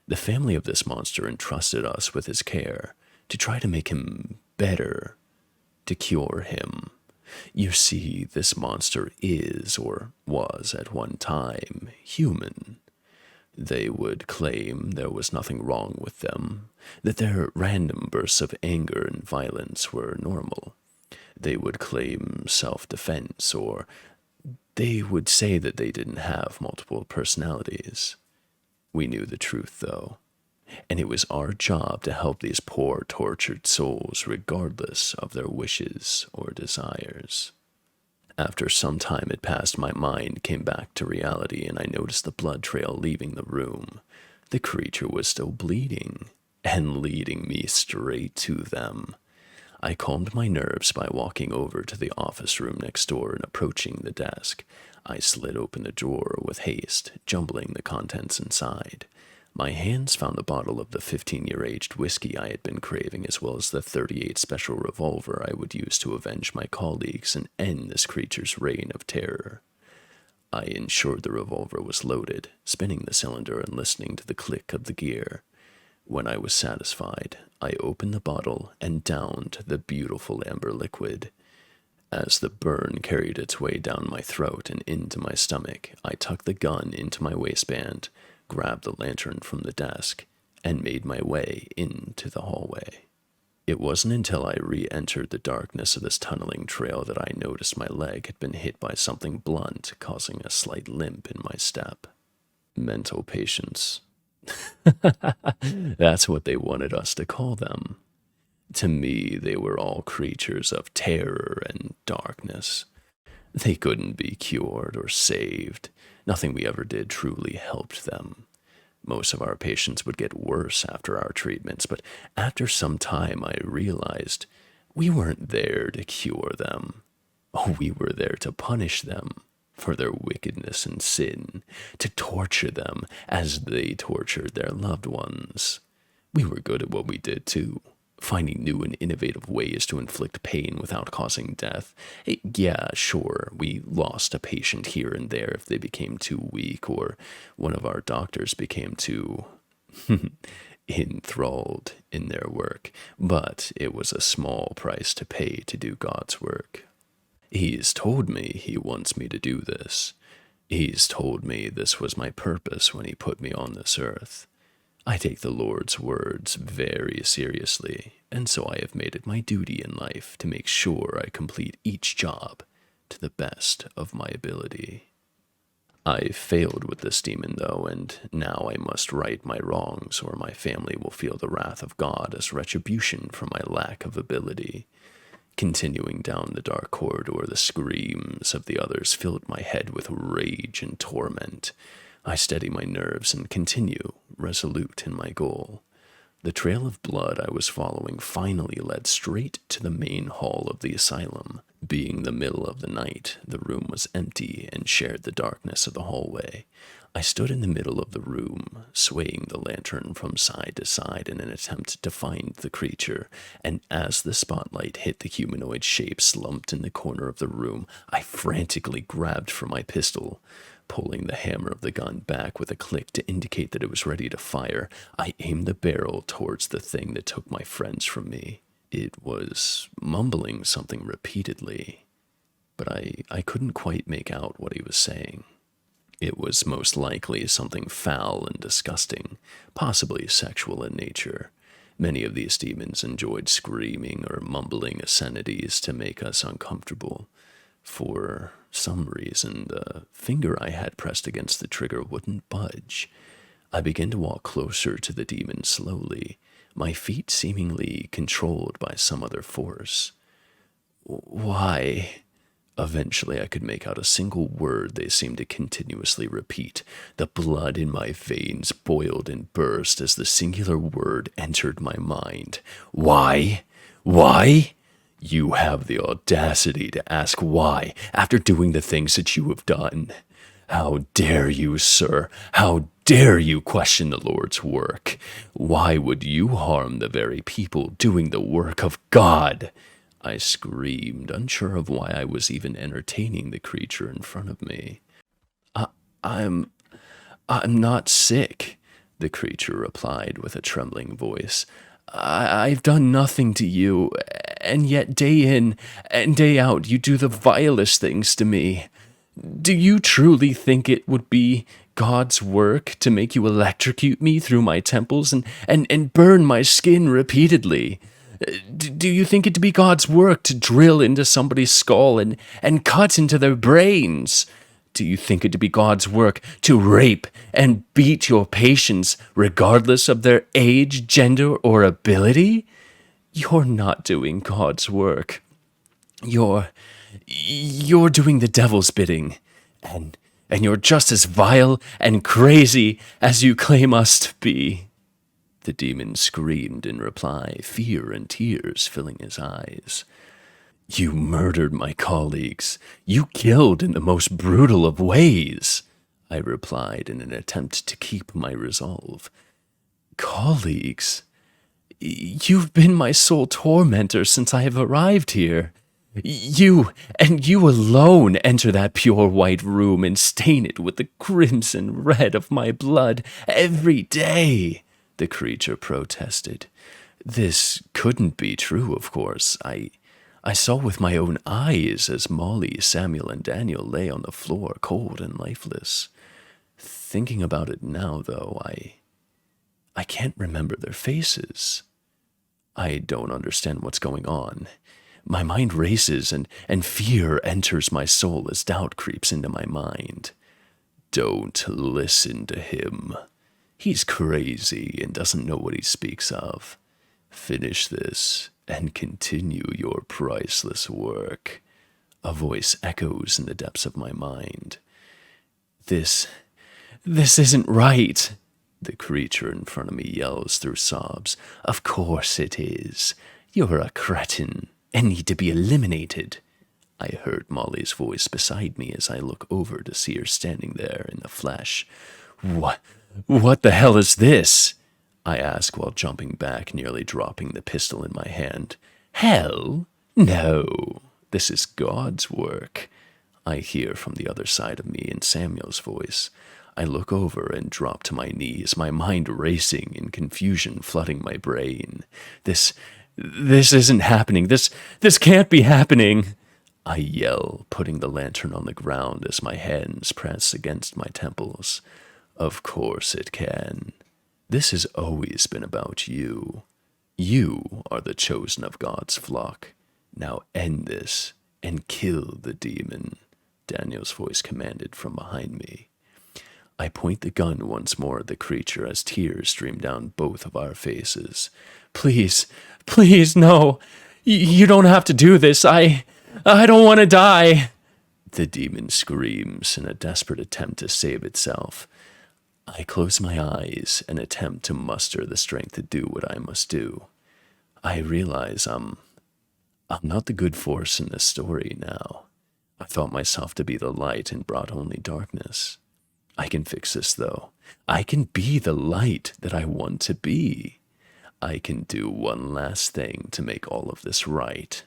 The family of this monster entrusted us with his care, to try to make him better, to cure him. You see, this monster is, or was at one time, human. They would claim there was nothing wrong with them, that their random bursts of anger and violence were normal. They would claim self-defense, or they would say that they didn't have multiple personalities. We knew the truth, though, and it was our job to help these poor, tortured souls regardless of their wishes or desires. After some time had passed, my mind came back to reality, and I noticed the blood trail leaving the room. The creature was still bleeding, and leading me straight to them. I calmed my nerves by walking over to the office room next door and approaching the desk. I slid open the drawer with haste, jumbling the contents inside. My hands found the bottle of the 15-year-aged whiskey I had been craving, as well as the .38 special revolver I would use to avenge my colleagues and end this creature's reign of terror. I ensured the revolver was loaded, spinning the cylinder and listening to the click of the gear. When I was satisfied, I opened the bottle and downed the beautiful amber liquid. As the burn carried its way down my throat and into my stomach, I tucked the gun into my waistband, grabbed the lantern from the desk, and made my way into the hallway. It wasn't until I re-entered the darkness of this tunneling trail that I noticed my leg had been hit by something blunt, causing a slight limp in my step. Mental patients. That's what they wanted us to call them. To me, they were all creatures of terror and darkness. They couldn't be cured or saved. Nothing we ever did truly helped them. Most of our patients would get worse after our treatments, but after some time I realized we weren't there to cure them. We were there to punish them for their wickedness and sin, to torture them as they tortured their loved ones. We were good at what we did too, finding new and innovative ways to inflict pain without causing death. Yeah, sure, we lost a patient here and there if they became too weak, or one of our doctors became too enthralled in their work, but it was a small price to pay to do God's work. He's told me he wants me to do this. He's told me this was my purpose when he put me on this earth. I take the Lord's words very seriously, and so I have made it my duty in life to make sure I complete each job to the best of my ability. I failed with this demon, though, and now I must right my wrongs, or my family will feel the wrath of God as retribution for my lack of ability. Continuing down the dark corridor, the screams of the others filled my head with rage and torment. I steady my nerves and continue, resolute in my goal. The trail of blood I was following finally led straight to the main hall of the asylum. Being the middle of the night, the room was empty and shared the darkness of the hallway. I stood in the middle of the room, swaying the lantern from side to side in an attempt to find the creature, and as the spotlight hit the humanoid shape slumped in the corner of the room, I frantically grabbed for my pistol. Pulling the hammer of the gun back with a click to indicate that it was ready to fire, I aimed the barrel towards the thing that took my friends from me. It was mumbling something repeatedly, but I couldn't quite make out what he was saying. It was most likely something foul and disgusting, possibly sexual in nature. Many of these demons enjoyed screaming or mumbling obscenities to make us uncomfortable. For some reason, the finger I had pressed against the trigger wouldn't budge. I began to walk closer to the demon slowly, my feet seemingly controlled by some other force. Why? Eventually I could make out a single word they seemed to continuously repeat. The blood in my veins boiled and burst as the singular word entered my mind. Why? Why? You have the audacity to ask why after doing the things that you have done. How dare you, sir? How dare you question the Lord's work? Why would you harm the very people doing the work of God? I screamed, unsure of why I was even entertaining the creature in front of me. I'm not sick, the creature replied with a trembling voice. I've done nothing to you, and yet day in and day out you do the vilest things to me. Do you truly think it would be God's work to make you electrocute me through my temples and burn my skin repeatedly? Do you think it to be God's work to drill into somebody's skull and cut into their brains? Do you think it to be God's work to rape and beat your patients regardless of their age, gender, or ability? You're not doing God's work. You're doing the devil's bidding, and you're just as vile and crazy as you claim us to be. the demon screamed in reply, fear and tears filling his eyes. You murdered my colleagues. You killed in the most brutal of ways, I replied in an attempt to keep my resolve. Colleagues? You've been my sole tormentor since I have arrived here. You, and you alone, enter that pure white room and stain it with the crimson red of my blood every day, the creature protested. This couldn't be true, of course. I saw with my own eyes as Molly, Samuel, and Daniel lay on the floor, cold and lifeless. Thinking about it now, though, I can't remember their faces. I don't understand what's going on. My mind races and fear enters my soul as doubt creeps into my mind. Don't listen to him. He's crazy and doesn't know what he speaks of. Finish this and continue your priceless work. A voice echoes in the depths of my mind. This isn't right, the creature in front of me yells through sobs. Of course it is. You're a cretin and need to be eliminated. I heard Molly's voice beside me as I look over to see her standing there in the flesh. What the hell is this? I ask while jumping back, nearly dropping the pistol in my hand. Hell? No. This is God's work. I hear from the other side of me in Samuel's voice. I look over and drop to my knees, my mind racing in confusion flooding my brain. This isn't happening. This can't be happening. I yell, putting the lantern on the ground as my hands press against my temples. Of course it can. This has always been about you. You are the chosen of God's flock. Now end this and kill the demon, Daniel's voice commanded from behind me. I point the gun once more at the creature as tears stream down both of our faces. Please, no. You don't have to do this. I don't want to die. The demon screams in a desperate attempt to save itself. I close my eyes and attempt to muster the strength to do what I must do. I realize I'm not the good force in this story now. I thought myself to be the light and brought only darkness. I can fix this, though. I can be the light that I want to be. I can do one last thing to make all of this right.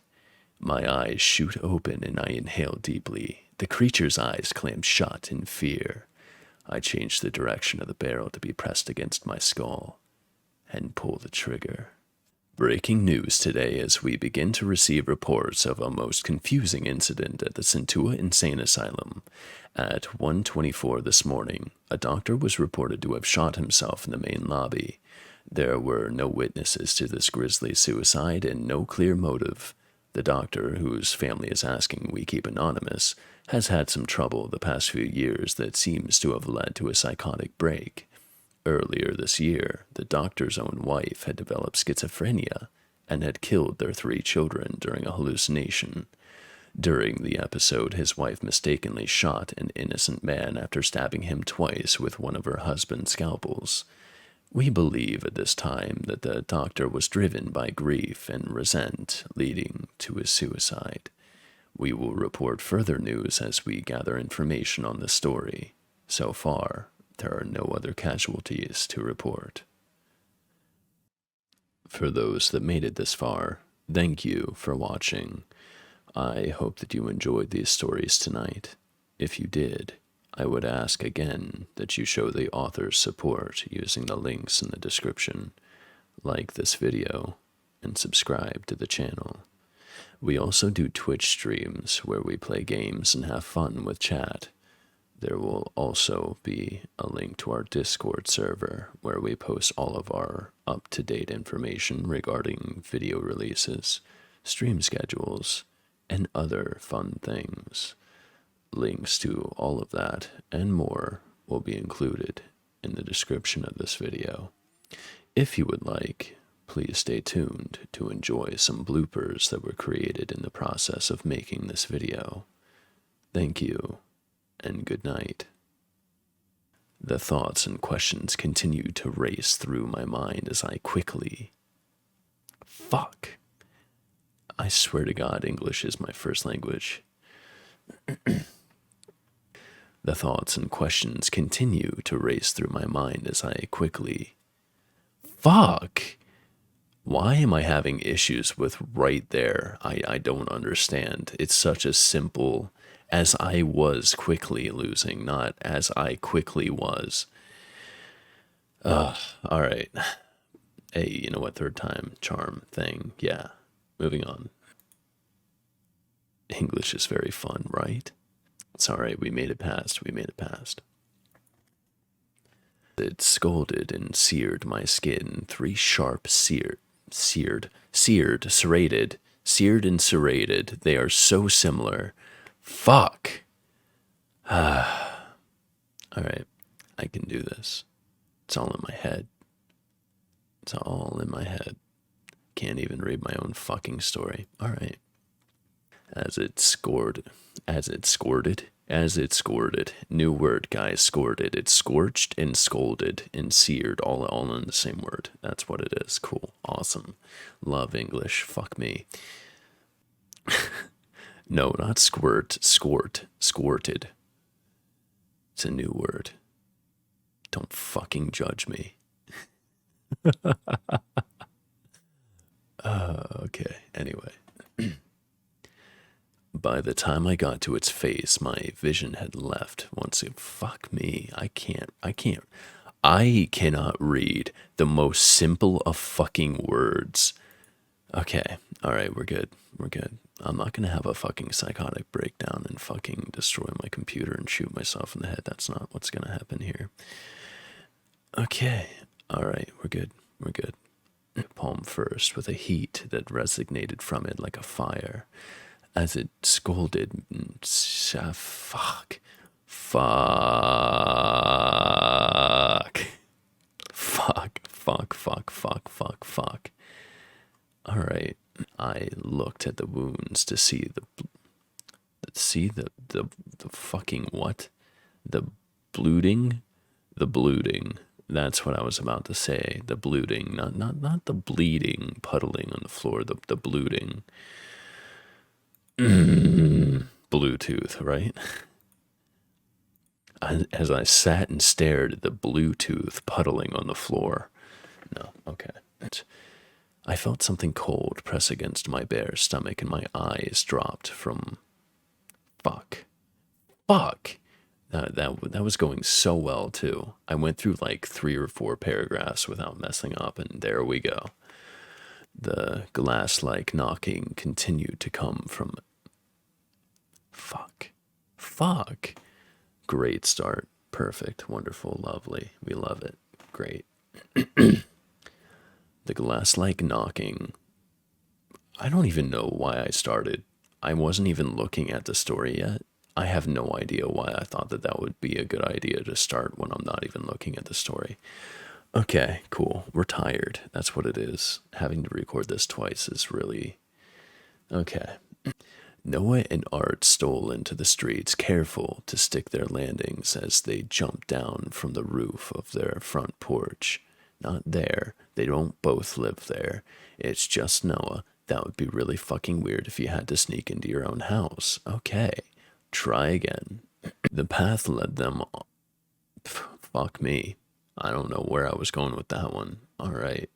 My eyes shoot open and I inhale deeply. The creature's eyes clam shut in fear. I change the direction of the barrel to be pressed against my skull and pull the trigger. Breaking news today as we begin to receive reports of a most confusing incident at the Centua Insane Asylum. At 1:24 this morning, a doctor was reported to have shot himself in the main lobby. There were no witnesses to this grisly suicide and no clear motive. The doctor, whose family is asking we keep anonymous, has had some trouble the past few years that seems to have led to a psychotic break. Earlier this year, the doctor's own wife had developed schizophrenia and had killed their 3 children during a hallucination. During the episode, his wife mistakenly shot an innocent man after stabbing him twice with one of her husband's scalpels. We believe at this time that the doctor was driven by grief and resent, leading to his suicide. We will report further news as we gather information on this story. So far, there are no other casualties to report. For those that made it this far, thank you for watching. I hope that you enjoyed these stories tonight. If you did, I would ask again that you show the author's support using the links in the description, like this video, and subscribe to the channel. We also do Twitch streams where we play games and have fun with chat. There will also be a link to our Discord server where we post all of our up-to-date information regarding video releases, stream schedules, and other fun things. Links to all of that and more will be included in the description of this video. If you would like, please stay tuned to enjoy some bloopers that were created in the process of making this video. Thank you, and good night. The thoughts and questions continued to race through my mind as I quickly... Fuck. I swear to God, English is my first language. The thoughts and questions continue to race through my mind as I quickly... Fuck! Why am I having issues with right there? I don't understand. It's such a simple... As I was quickly losing, not as I quickly was. Alright. Hey, you know what? Third time charm thing. Yeah. Moving on. English is very fun, right? It's alright. We made it past. We made it past. It scolded and seared my skin. 3 sharp seared, serrated, seared and serrated. They are so similar. Fuck. Alright, I can do this. It's all in my head. It's all in my head. Can't even read my own fucking story. Alright. As it scored it. New word, guys, scored it. It's scorched and scolded and seared, all in the same word. That's what it is. Cool. Awesome. Love English. Fuck me. No, not squirt. Squirted. It's a new word. Don't fucking judge me. Okay, anyway. By the time I got to its face, my vision had left. Once it, fuck me, I cannot read the most simple of fucking words. Okay, alright, we're good. I'm not gonna have a fucking psychotic breakdown and fucking destroy my computer and shoot myself in the head. That's not what's gonna happen here. Okay, alright, we're good. Palm first, with a heat that resonated from it like a fire. As it scolded, fuck. Alright, I looked at the wounds to see the fucking what? The blooding? The blooding. That's what I was about to say. The blooding, not the bleeding, puddling on the floor, the blooding. Bluetooth, right? As I sat and stared at the Bluetooth puddling on the floor. No, okay. I felt something cold press against my bare stomach and my eyes dropped from... Fuck. That was going so well, too. I went through like 3 or 4 paragraphs without messing up, and there we go. The glass-like knocking continued to come from... Fuck. Great start. Perfect. Wonderful. Lovely. We love it. Great. The glass-like knocking... I don't even know why I started. I wasn't even looking at the story yet. I have no idea why I thought that would be a good idea to start when I'm not even looking at the story. Okay, cool. We're tired. That's what it is. Having to record this twice is really... Okay. Noah and Art stole into the streets, careful to stick their landings as they jumped down from the roof of their front porch. Not there. They don't both live there. It's just Noah. That would be really fucking weird if you had to sneak into your own house. Okay. Try again. The path led them... Fuck me. I don't know where I was going with that one. Alright.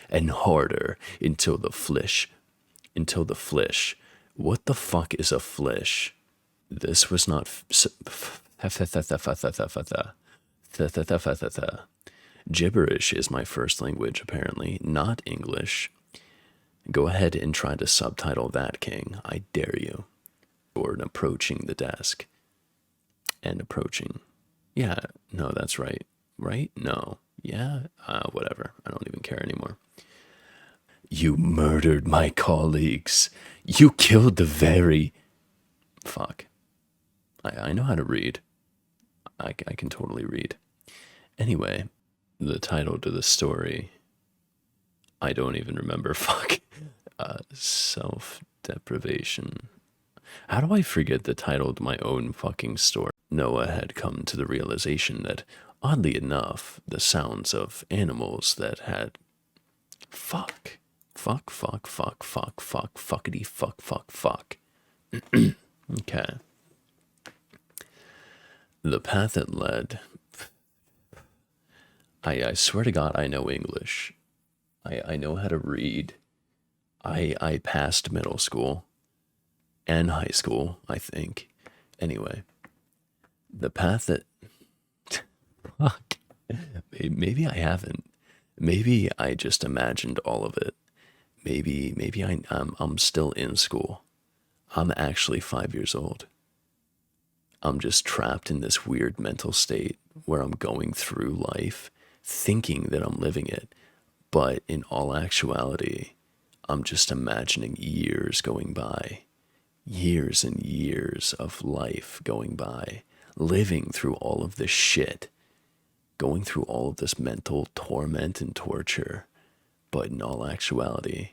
And harder until the flish. What the fuck is a flish? This was not... Gibberish is my first language, apparently, not English. Go ahead and try to subtitle that, King. I dare you. Or approaching the desk. And approaching. Yeah, no, that's right. Right? No. Yeah? Whatever. I don't even care anymore. You murdered my colleagues. You killed the very... Fuck. I know how to read. I can totally read. Anyway, the title to the story... I don't even remember. Fuck. Self-deprivation. How do I forget the title to my own fucking story? Noah had come to the realization that Oddly enough, the sounds of animals that had fuck, fuck, fuck, fuck, fuck, fuck, fuckity, fuck, fuck, fuck. Okay. The path that led. I swear to God, I know English. I know how to read. I passed middle school and high school, I think. Anyway, the path that. Fuck. Maybe I haven't. Maybe I just imagined all of it. Maybe I'm still in school. I'm actually 5 years old. I'm just trapped in this weird mental state where I'm going through life thinking that I'm living it, but in all actuality, I'm just imagining years going by, years and years of life going by, living through all of this shit, going through all of this mental torment and torture, but in all actuality,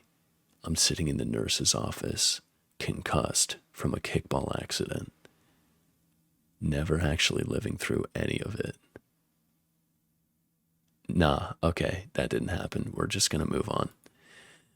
I'm sitting in the nurse's office, concussed from a kickball accident, never actually living through any of it. Nah, okay, that didn't happen. We're just gonna move on.